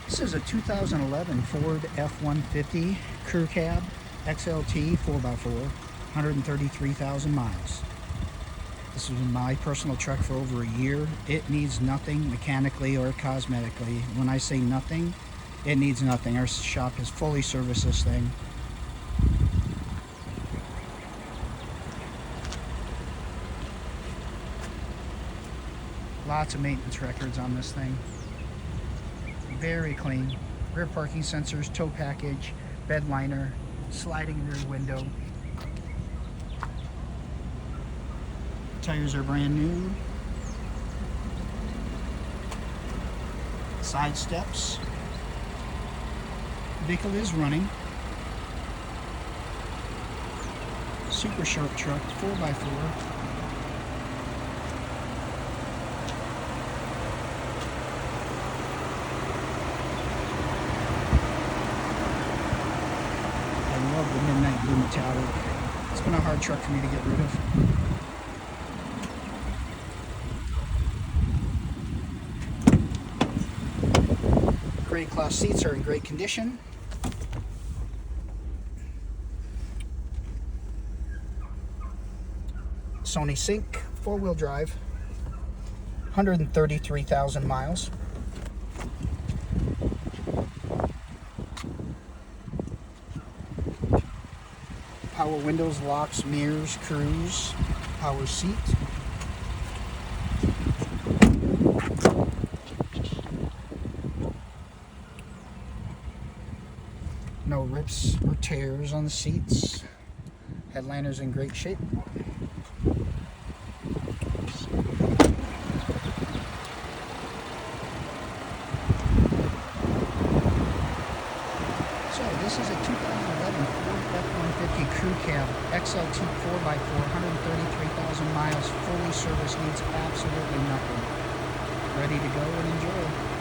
This is a 2011 Ford F-150 Crew Cab XLT 4x4, 133,000 miles. This is my personal truck for over a year. It needs nothing mechanically or cosmetically. When I say nothing, it needs nothing. Our shop has fully serviced this thing. Lots of maintenance records on this thing. Very clean. Rear parking sensors, tow package, bed liner, sliding rear window. Tires are brand new. Side steps. The vehicle is running. Super sharp truck, 4x4. I love the midnight blue metallic. It's been a hard truck for me to get rid of. Great cloth seats are in great condition. Sony Sync, 4-wheel drive, 133,000 miles. Power windows, locks, mirrors, cruise, power seat. No rips or tears on the seats. Headliner's in great shape. So this is a 2011 Ford F-150 Crew Cab XLT 4x4, 133,000 miles, fully serviced, needs absolutely nothing. Ready to go and enjoy.